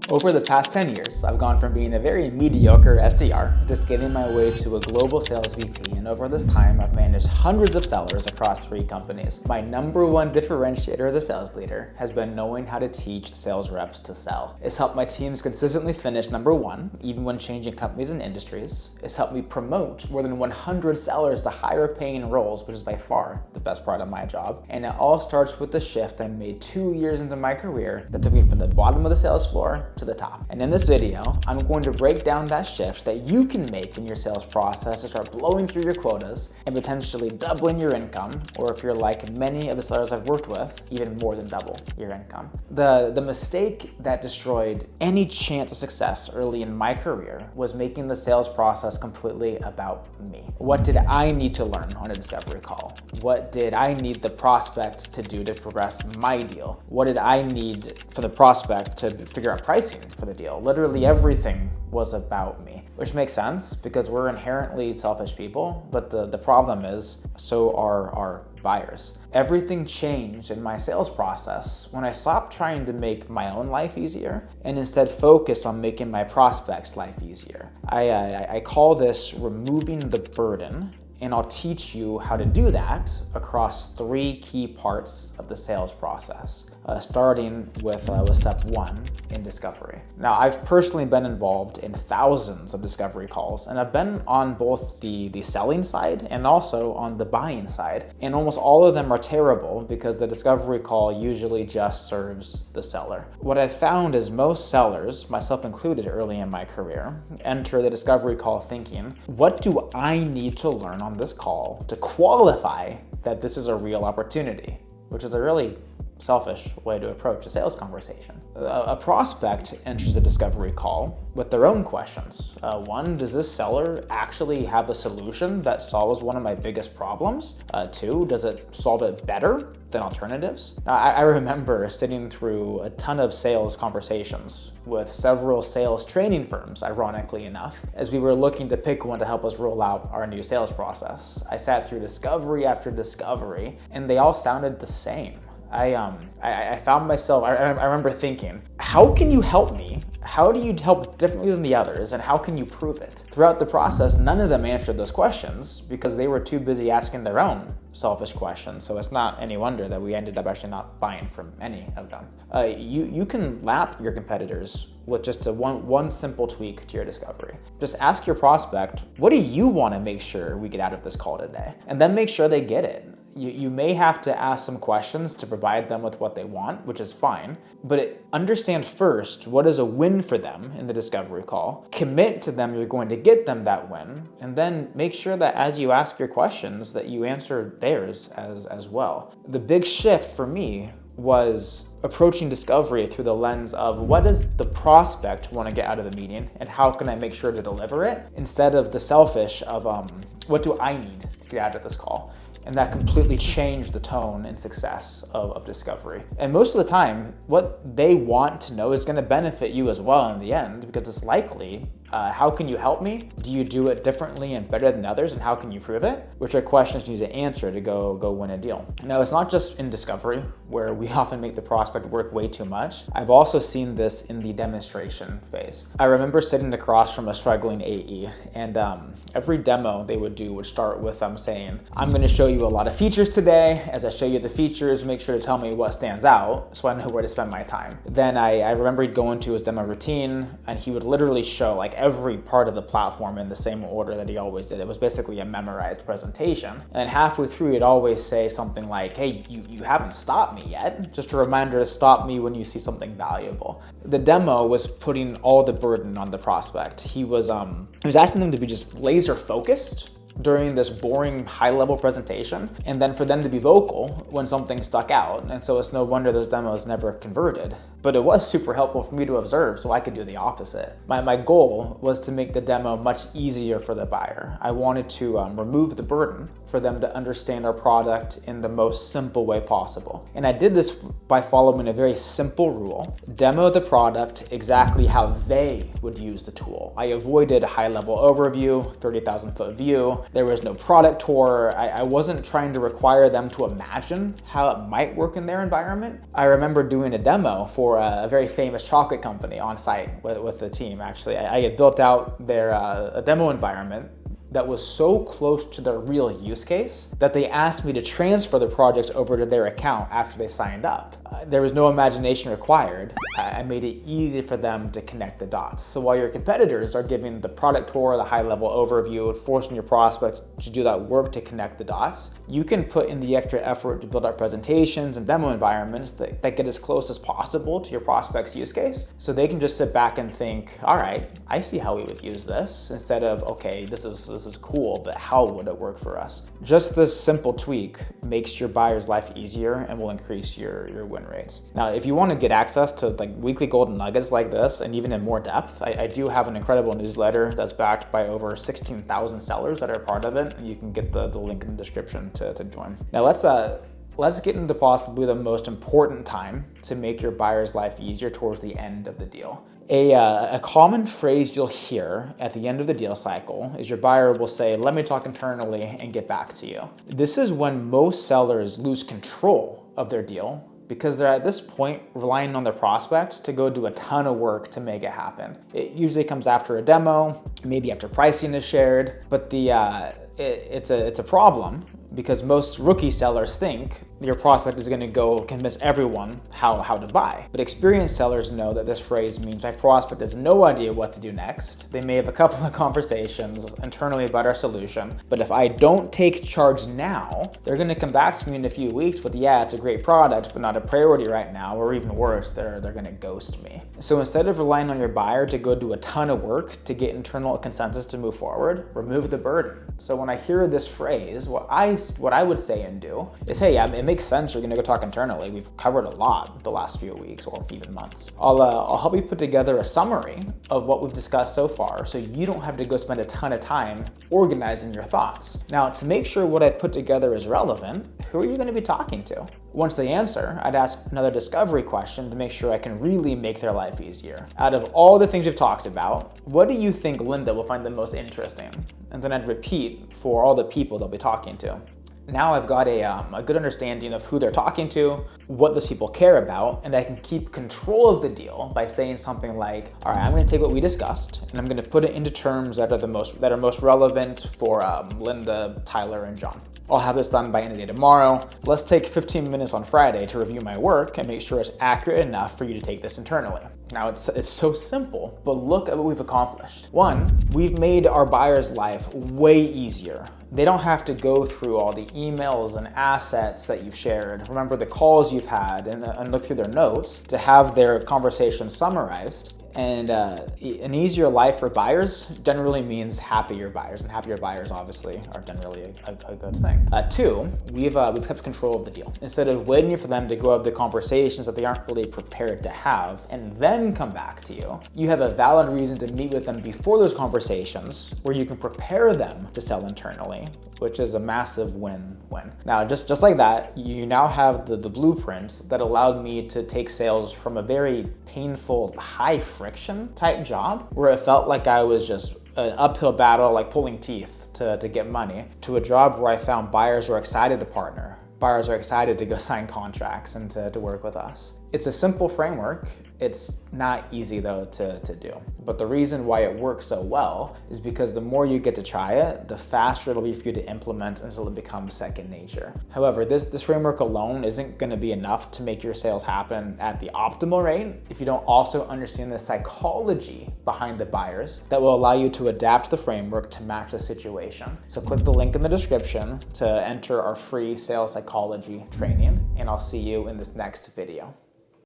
Over the past 10 years, I've gone from being a very mediocre SDR to scaling my way to a global sales VP, and over this time, I've managed hundreds of sellers across 3 companies. My number one differentiator as a sales leader has been knowing how to teach sales reps to sell. It's helped my teams consistently finish number 1, even when changing companies and industries. It's helped me promote more than 100 sellers to higher paying roles, which is by far the best part of my job. And it all starts with the shift I made 2 years into my career that took me from the bottom of the sales floor to the top. And in this video, I'm going to break down that shift that you can make in your sales process to start blowing through your quotas and potentially doubling your income, or if you're like many of the sellers I've worked with, even more than double your income. The mistake that destroyed any chance of success early in my career was making the sales process completely about me. What did I need to learn on a discovery call? What did I need the prospect to do to progress my deal? What did I need for the prospect to figure out pricing for the deal? Literally everything was about me, which makes sense because we're inherently selfish people, but the problem is so are our buyers. Everything changed in my sales process when I stopped trying to make my own life easier and instead focused on making my prospects' life easier. I call this removing the burden, and I'll teach you how to do that across 3 key parts of the sales process, starting with step 1 in discovery. Now, I've personally been involved in thousands of discovery calls, and I've been on both the selling side and also on the buying side, and almost all of them are terrible because the discovery call usually just serves the seller. What I've found is most sellers, myself included early in my career, enter the discovery call thinking, what do I need to learn on this call to qualify that this is a real opportunity, which is a really selfish way to approach a sales conversation. A prospect enters the discovery call with their own questions. 1, does this seller actually have a solution that solves one of my biggest problems? 2, does it solve it better than alternatives? Now, I remember sitting through a ton of sales conversations with several sales training firms, ironically enough, as we were looking to pick one to help us roll out our new sales process. I sat through discovery after discovery, and they all sounded the same. I found myself, I remember thinking, how can you help me? How do you help differently than the others, and how can you prove it? Throughout the process, none of them answered those questions because they were too busy asking their own selfish questions. So it's not any wonder that we ended up actually not buying from any of them. You can lap your competitors with just one simple tweak to your discovery. Just ask your prospect, what do you want to make sure we get out of this call today? And then make sure they get it. You may have to ask some questions to provide them with what they want, which is fine, but understand first what is a win for them in the discovery call, commit to them you're going to get them that win, and then make sure that as you ask your questions that you answer theirs as well. The big shift for me was approaching discovery through the lens of what does the prospect want to get out of the meeting and how can I make sure to deliver it, instead of the selfish of what do I need to get out of this call. And that completely changed the tone and success of discovery. And most of the time, what they want to know is going to benefit you as well in the end, because it's likely, how can you help me? Do you do it differently and better than others? And how can you prove it? Which are questions you need to answer to go win a deal. Now, it's not just in discovery where we often make the prospect work way too much. I've also seen this in the demonstration phase. I remember sitting across from a struggling AE, and every demo they would do would start with them saying, I'm going to show you a lot of features today. As I show you the features, make sure to tell me what stands out so I know where to spend my time. Then I remember he'd go into his demo routine and he would literally show like every part of the platform in the same order that he always did. It was basically a memorized presentation. And halfway through, he'd always say something like, hey, you haven't stopped me yet. Just a reminder to stop me when you see something valuable. The demo was putting all the burden on the prospect. He was asking them to be just laser focused during this boring high-level presentation, and then for them to be vocal when something stuck out. And so it's no wonder those demos never converted. But it was super helpful for me to observe so I could do the opposite. My goal was to make the demo much easier for the buyer. I wanted to remove the burden for them to understand our product in the most simple way possible. And I did this by following a very simple rule. Demo the product exactly how they would use the tool. I avoided a high-level overview, 30,000-foot view. There was no product tour. I wasn't trying to require them to imagine how it might work in their environment. I remember doing a demo for a very famous chocolate company on site with the team, actually. I had built out their a demo environment that was so close to their real use case that they asked me to transfer the project over to their account after they signed up. There was no imagination required. I made it easy for them to connect the dots. So while your competitors are giving the product tour, the high-level overview, forcing your prospects to do that work to connect the dots, you can put in the extra effort to build out presentations and demo environments that get as close as possible to your prospect's use case, so they can just sit back and think, all right, I see how we would use this, instead of, okay, this is cool, but how would it work for us? Just this simple tweak makes your buyer's life easier and will increase your win rates. Now, if you want to get access to like weekly golden nuggets like this, and even in more depth, I do have an incredible newsletter that's backed by over 16,000 sellers that are part of it. And you can get the link in the description to join. Now let's get into possibly the most important time to make your buyer's life easier towards the end of the deal. A common phrase you'll hear at the end of the deal cycle is your buyer will say, let me talk internally and get back to you. This is when most sellers lose control of their deal because they're at this point relying on their prospect to go do a ton of work to make it happen. It usually comes after a demo, maybe after pricing is shared, but it's a problem because most rookie sellers think your prospect is going to go convince everyone how to buy. But experienced sellers know that this phrase means my prospect has no idea what to do next. They may have a couple of conversations internally about our solution, but if I don't take charge now, they're going to come back to me in a few weeks with, yeah, it's a great product, but not a priority right now, or even worse, they're going to ghost me. So instead of relying on your buyer to go do a ton of work to get internal consensus to move forward, remove the burden. So when I hear this phrase, what I would say and do is, hey, yeah, it makes sense you're gonna go talk internally. We've covered a lot the last few weeks or even months. I'll help you put together a summary of what we've discussed so far so you don't have to go spend a ton of time organizing your thoughts. Now, to make sure what I put together is relevant, who are you gonna be talking to? Once they answer, I'd ask another discovery question to make sure I can really make their life easier. Out of all the things we've talked about, what do you think Linda will find the most interesting? And then I'd repeat for all the people they'll be talking to. Now I've got a good understanding of who they're talking to, what those people care about, and I can keep control of the deal by saying something like, all right, I'm gonna take what we discussed and I'm gonna put it into terms that are most relevant for Linda, Tyler, and John. I'll have this done by end of day tomorrow. Let's take 15 minutes on Friday to review my work and make sure it's accurate enough for you to take this internally. Now it's so simple, but look at what we've accomplished. One, we've made our buyer's life way easier. They don't have to go through all the emails and assets that you've shared, remember the calls you've had, and look through their notes to have their conversation summarized. And an easier life for buyers generally means happier buyers, and happier buyers obviously are generally a good thing. Two, we've kept control of the deal. Instead of waiting for them to go have the conversations that they aren't really prepared to have and then come back to you, you have a valid reason to meet with them before those conversations where you can prepare them to sell internally, which is a massive win-win. Now, just like that, you now have the blueprint that allowed me to take sales from a very painful, high friction type job where it felt like I was just an uphill battle, like pulling teeth to get money, to a job where I found buyers were excited to partner. Buyers are excited to go sign contracts and to work with us. It's a simple framework. It's not easy though to do. But the reason why it works so well is because the more you get to try it, the faster it'll be for you to implement until it becomes second nature. However, this framework alone isn't gonna be enough to make your sales happen at the optimal rate if you don't also understand the psychology behind the buyers that will allow you to adapt the framework to match the situation. So click the link in the description to enter our free sales psychology training, and I'll see you in this next video.